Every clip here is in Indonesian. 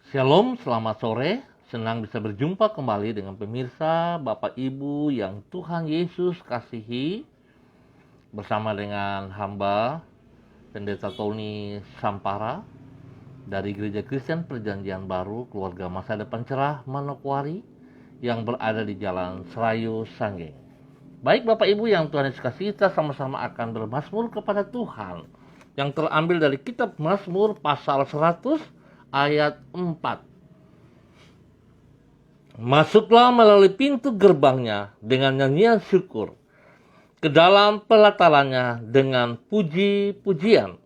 Shalom, selamat sore. Senang bisa berjumpa kembali dengan pemirsa, Bapak Ibu yang Tuhan Yesus kasihi. Bersama dengan hamba Pendeta Tony Sampara dari Gereja Kristen Perjanjian Baru Keluarga Masa Depan Cerah Manokwari yang berada di Jalan Serayu Sanggeng. Baik Bapak Ibu yang Tuhan Yesus kasihi, kita sama-sama akan bermazmur kepada Tuhan yang terambil dari kitab Mazmur pasal 100 ayat 4. Masuklah melalui pintu gerbangnya dengan nyanyian syukur, ke dalam pelatarannya dengan puji-pujian.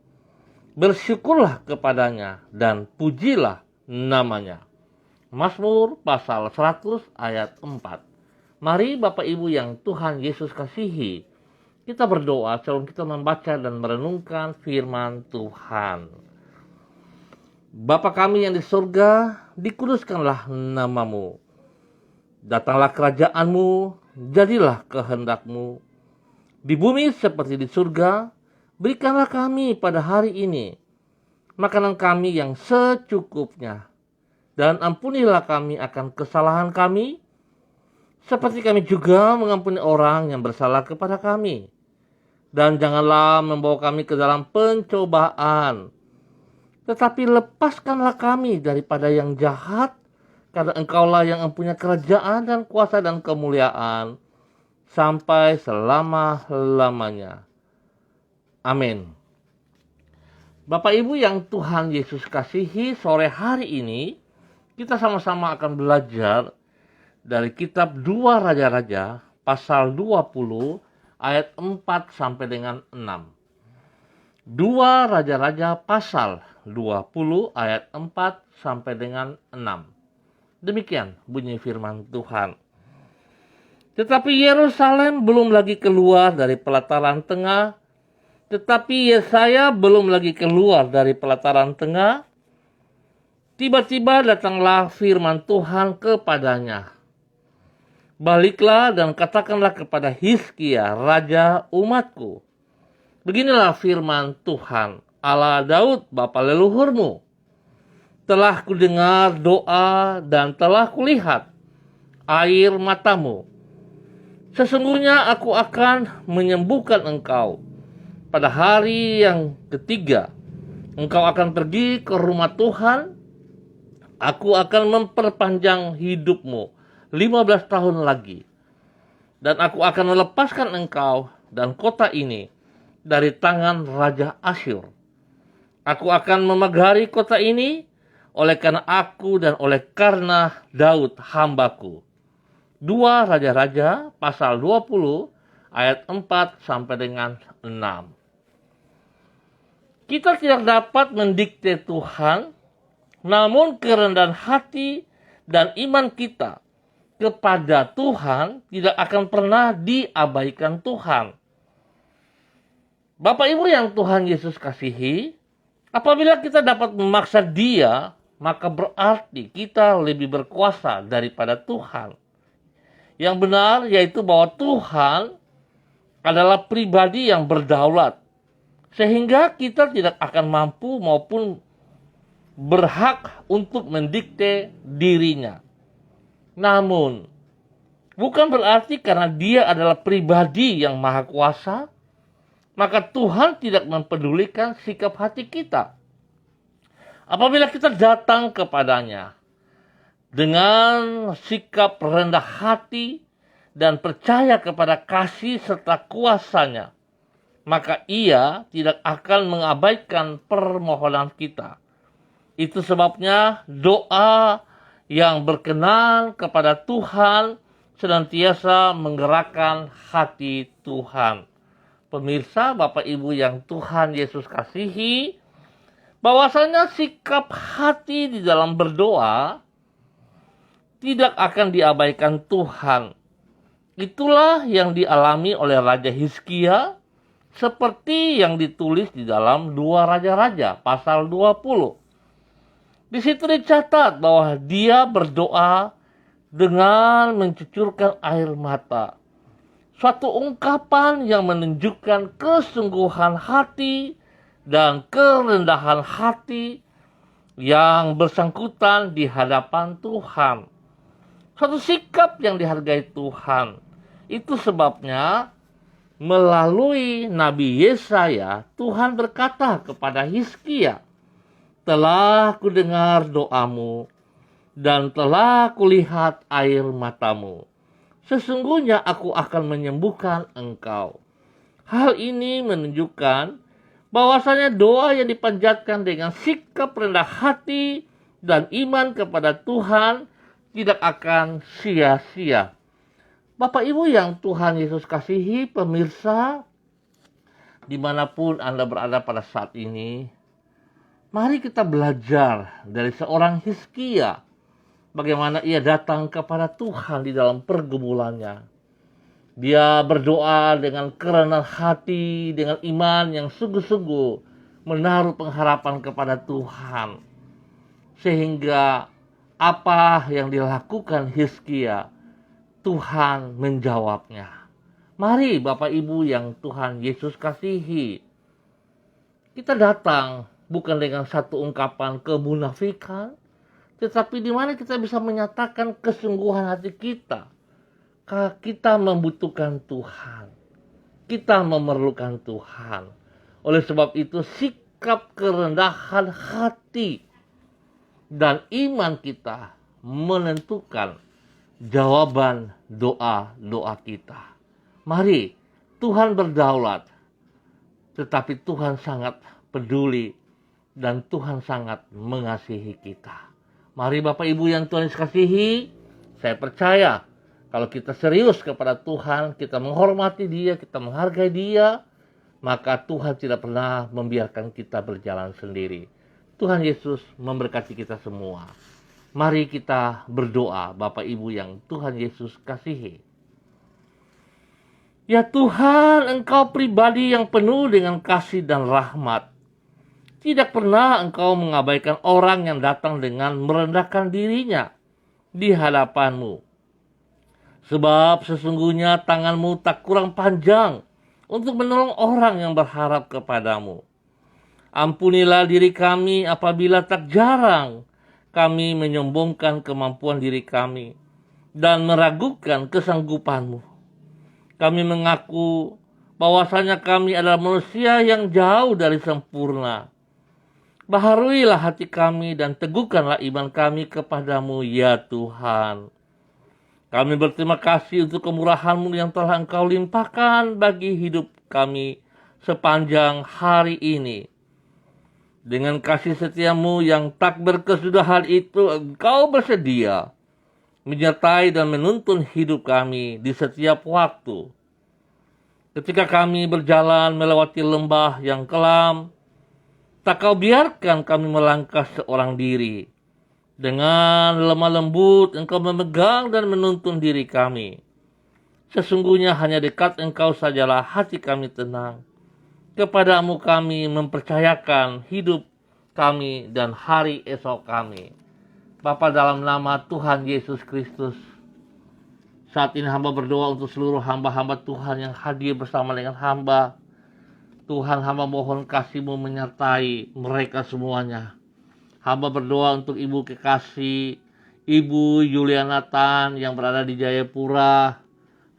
Bersyukurlah kepadanya dan pujilah namanya. Mazmur pasal 100 ayat 4. Mari Bapak Ibu yang Tuhan Yesus kasihi, kita berdoa sebelum kita membaca dan merenungkan firman Tuhan. Bapa kami yang di surga, dikuduskanlah namamu. Datanglah kerajaanmu, jadilah kehendakmu. Di bumi seperti di surga, berikanlah kami pada hari ini makanan kami yang secukupnya. Dan ampunilah kami akan kesalahan kami, seperti kami juga mengampuni orang yang bersalah kepada kami. Dan janganlah membawa kami ke dalam pencobaan, tetapi lepaskanlah kami daripada yang jahat, karena Engkaulah yang mempunyai kerajaan dan kuasa dan kemuliaan sampai selama-lamanya. Amin. Bapak Ibu yang Tuhan Yesus kasihi, sore hari ini kita sama-sama akan belajar dari kitab 2 Raja-Raja pasal 20 ayat 4 sampai dengan 6. 2 Raja-Raja pasal 20 ayat 4 sampai dengan 6. Demikian bunyi firman Tuhan. Tetapi Yerusalem belum lagi keluar dari pelataran tengah, tetapi Yesaya belum lagi keluar dari pelataran tengah, tiba-tiba datanglah firman Tuhan kepadanya. Baliklah dan katakanlah kepada Hizkia, raja umatku. Beginilah firman Tuhan, Allah Daud, bapa leluhurmu. Telah kudengar doa dan telah kulihat air matamu. Sesungguhnya aku akan menyembuhkan engkau. Pada hari yang ketiga, engkau akan pergi ke rumah Tuhan. Aku akan memperpanjang hidupmu 15 tahun lagi. Dan aku akan melepaskan engkau dan kota ini dari tangan Raja Asyur. Aku akan memegari kota ini oleh karena aku dan oleh karena Daud hambaku. 2 Raja-Raja pasal 20 ayat 4 sampai dengan 6. Kita tidak dapat mendikte Tuhan, namun kerendahan hati dan iman kita kepada Tuhan tidak akan pernah diabaikan Tuhan. Bapak Ibu yang Tuhan Yesus kasihi, apabila kita dapat memaksa Dia, maka berarti kita lebih berkuasa daripada Tuhan. Yang benar yaitu bahwa Tuhan adalah pribadi yang berdaulat, sehingga kita tidak akan mampu maupun berhak untuk mendikte dirinya. Namun, bukan berarti karena Dia adalah pribadi yang maha kuasa, maka Tuhan tidak mempedulikan sikap hati kita. Apabila kita datang kepadanya dengan sikap rendah hati dan percaya kepada kasih serta kuasanya, maka Ia tidak akan mengabaikan permohonan kita. Itu sebabnya doa yang berkenan kepada Tuhan senantiasa menggerakkan hati Tuhan. Pemirsa, Bapak Ibu yang Tuhan Yesus kasihi, bahwasanya sikap hati di dalam berdoa tidak akan diabaikan Tuhan. Itulah yang dialami oleh Raja Hizkia, seperti yang ditulis di dalam 2 Raja-Raja pasal 20. Di situ dicatat bahwa dia berdoa dengan mencucurkan air mata. Suatu ungkapan yang menunjukkan kesungguhan hati dan kerendahan hati yang bersangkutan di hadapan Tuhan. Suatu sikap yang dihargai Tuhan. Itu sebabnya melalui Nabi Yesaya, Tuhan berkata kepada Hizkia, "Telah kudengar doamu dan telah kulihat air matamu. Sesungguhnya aku akan menyembuhkan engkau." Hal ini menunjukkan bahwasanya doa yang dipanjatkan dengan sikap rendah hati dan iman kepada Tuhan tidak akan sia-sia. Bapak Ibu yang Tuhan Yesus kasihi, pemirsa, dimanapun Anda berada pada saat ini, mari kita belajar dari seorang Hizkia, bagaimana ia datang kepada Tuhan di dalam pergumulannya. Dia berdoa dengan kerendahan hati, dengan iman yang sungguh-sungguh menaruh pengharapan kepada Tuhan. Sehingga apa yang dilakukan Hizkia, Tuhan menjawabnya. Mari Bapak Ibu yang Tuhan Yesus kasihi, kita datang bukan dengan satu ungkapan kemunafikan, tetapi di mana kita bisa menyatakan kesungguhan hati kita. Kita membutuhkan Tuhan. Kita memerlukan Tuhan. Oleh sebab itu sikap kerendahan hati dan iman kita menentukan jawaban doa-doa kita. Mari, Tuhan berdaulat, tetapi Tuhan sangat peduli dan Tuhan sangat mengasihi kita. Mari Bapak Ibu yang Tuhan kasihi, saya percaya kalau kita serius kepada Tuhan, kita menghormati Dia, kita menghargai Dia, maka Tuhan tidak pernah membiarkan kita berjalan sendiri. Tuhan Yesus memberkati kita semua. Mari kita berdoa, Bapak Ibu yang Tuhan Yesus kasihi. Ya Tuhan, Engkau pribadi yang penuh dengan kasih dan rahmat. Tidak pernah Engkau mengabaikan orang yang datang dengan merendahkan dirinya di hadapan-Mu. Sebab sesungguhnya tangan-Mu tak kurang panjang untuk menolong orang yang berharap kepadamu. Ampunilah diri kami apabila tak jarang kami menyombongkan kemampuan diri kami dan meragukan kesanggupan-Mu. Kami mengaku bahwasanya kami adalah manusia yang jauh dari sempurna. Baharuilah hati kami dan teguhkanlah iman kami kepadamu ya Tuhan. Kami berterima kasih untuk kemurahan-Mu yang telah Engkau limpahkan bagi hidup kami sepanjang hari ini. Dengan kasih setia-Mu yang tak berkesudahan itu, Engkau bersedia menyertai dan menuntun hidup kami di setiap waktu. Ketika kami berjalan melewati lembah yang kelam, tak Kau biarkan kami melangkah seorang diri. Dengan lemah lembut Engkau memegang dan menuntun diri kami. Sesungguhnya hanya dekat Engkau sajalah hati kami tenang. Kepadamu kami mempercayakan hidup kami dan hari esok kami. Bapa, dalam nama Tuhan Yesus Kristus, saat ini hamba berdoa untuk seluruh hamba-hamba Tuhan yang hadir bersama dengan hamba. Tuhan, hamba mohon kasih-Mu menyertai mereka semuanya. Hamba berdoa untuk Ibu kekasih, Ibu Yuliana Tan yang berada di Jayapura.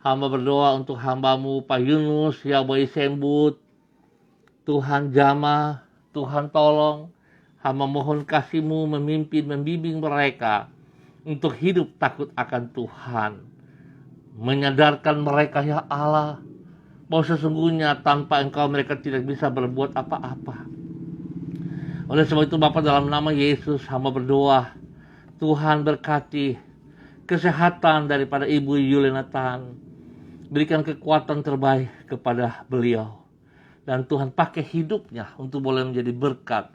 Hamba berdoa untuk hamba-Mu Pak Yunus yang bayi sembut. Tuhan jamah, Tuhan tolong. Hamba mohon kasih-Mu memimpin, membimbing mereka untuk hidup takut akan Tuhan. Menyadarkan mereka ya Allah, bahwa sesungguhnya tanpa Engkau mereka tidak bisa berbuat apa-apa. Oleh sebab itu Bapa, dalam nama Yesus hamba berdoa, Tuhan berkati kesehatan daripada Ibu Yuliana Tan. Berikan kekuatan terbaik kepada beliau. Dan Tuhan pakai hidupnya untuk boleh menjadi berkat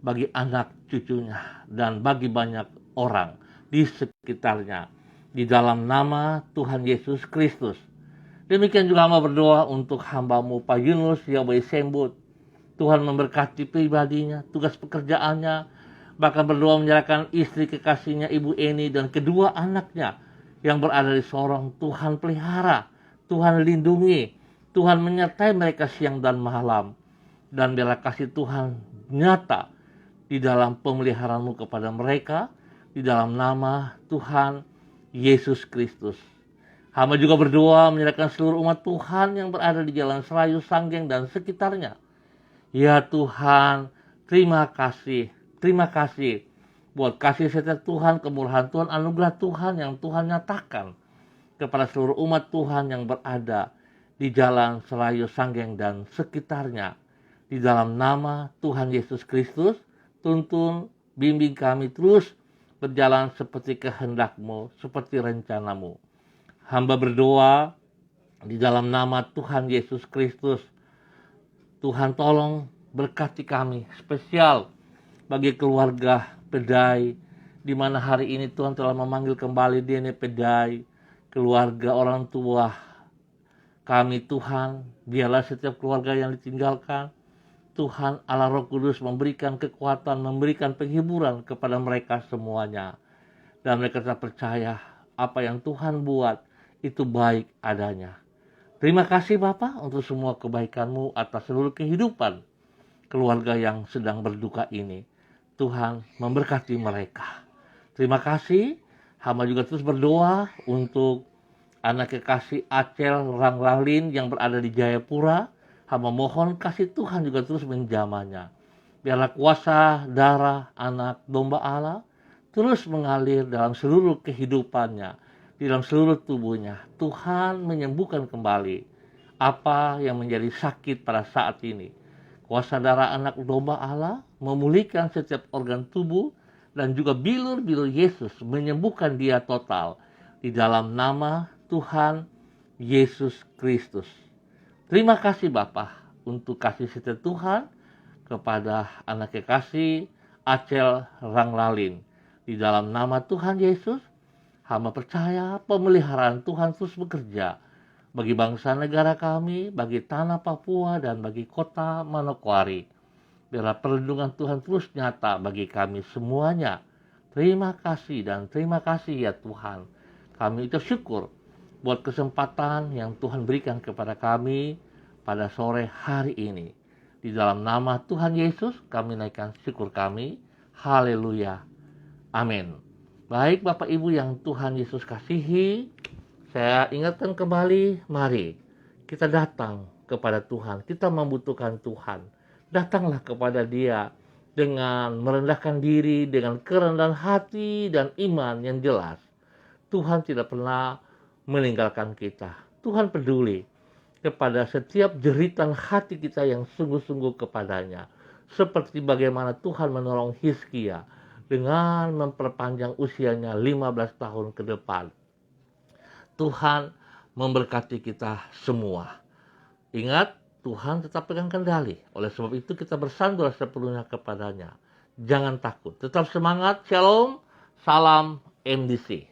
bagi anak cucunya dan bagi banyak orang di sekitarnya. Di dalam nama Tuhan Yesus Kristus. Demikian juga hamba berdoa untuk hamba-Mu Pak Yunus yang bayi sembut. Tuhan memberkati pribadinya, tugas pekerjaannya, bahkan berdoa menyerahkan istri kekasihnya Ibu Eni dan kedua anaknya yang berada di Sorong. Tuhan pelihara, Tuhan lindungi, Tuhan menyertai mereka siang dan malam. Dan biarlah kasih Tuhan nyata di dalam pemeliharaanmu kepada mereka, di dalam nama Tuhan Yesus Kristus. Hamba juga berdoa menyerahkan seluruh umat Tuhan yang berada di Jalan Serayu, Sanggeng, dan sekitarnya. Ya Tuhan, terima kasih buat kasih setia Tuhan, kemurahan Tuhan, anugerah Tuhan yang Tuhan nyatakan kepada seluruh umat Tuhan yang berada di Jalan Serayu, Sanggeng, dan sekitarnya. Di dalam nama Tuhan Yesus Kristus, tuntun, bimbing kami terus berjalan seperti kehendak-Mu, seperti rencana-Mu. Hamba berdoa di dalam nama Tuhan Yesus Kristus. Tuhan tolong berkati kami spesial bagi keluarga Pedai, di mana hari ini Tuhan telah memanggil kembali Dene Pedai, keluarga orang tua kami. Tuhan, biarlah setiap keluarga yang ditinggalkan, Tuhan Allah Roh Kudus memberikan kekuatan, memberikan penghiburan kepada mereka semuanya. Dan mereka tetap percaya apa yang Tuhan buat itu baik adanya. Terima kasih Bapa untuk semua kebaikan-Mu atas seluruh kehidupan keluarga yang sedang berduka ini. Tuhan memberkati mereka. Terima kasih. Hamba juga terus berdoa untuk anak kekasih Acel Ranglalin yang berada di Jayapura. Hamba mohon kasih Tuhan juga terus menjamahnya. Biarlah kuasa darah anak domba Allah terus mengalir dalam seluruh kehidupannya, di dalam seluruh tubuhnya. Tuhan menyembuhkan kembali apa yang menjadi sakit pada saat ini. Kuasa darah anak domba Allah memulihkan setiap organ tubuh, dan juga bilur-bilur Yesus menyembuhkan dia total di dalam nama Tuhan Yesus Kristus. Terima kasih Bapa untuk kasih setia Tuhan kepada anak kekasih Acel Ranglalin. Di dalam nama Tuhan Yesus, hamba percaya pemeliharaan Tuhan terus bekerja bagi bangsa negara kami, bagi tanah Papua, dan bagi kota Manokwari. Biarlah perlindungan Tuhan terus nyata bagi kami semuanya. Terima kasih dan terima kasih ya Tuhan. Kami ucap syukur buat kesempatan yang Tuhan berikan kepada kami pada sore hari ini. Di dalam nama Tuhan Yesus kami naikkan syukur kami. Haleluya. Amin. Baik Bapak Ibu yang Tuhan Yesus kasihi, saya ingatkan kembali, mari kita datang kepada Tuhan. Kita membutuhkan Tuhan. Datanglah kepada Dia dengan merendahkan diri, dengan kerendahan hati dan iman yang jelas. Tuhan tidak pernah meninggalkan kita. Tuhan peduli kepada setiap jeritan hati kita yang sungguh-sungguh kepadanya. Seperti bagaimana Tuhan menolong Hizkia dengan memperpanjang usianya 15 tahun ke depan. Tuhan memberkati kita semua. Ingat, Tuhan tetap pegang kendali. Oleh sebab itu kita bersandar sepenuhnya kepadanya. Jangan takut, tetap semangat. Shalom, salam MDC.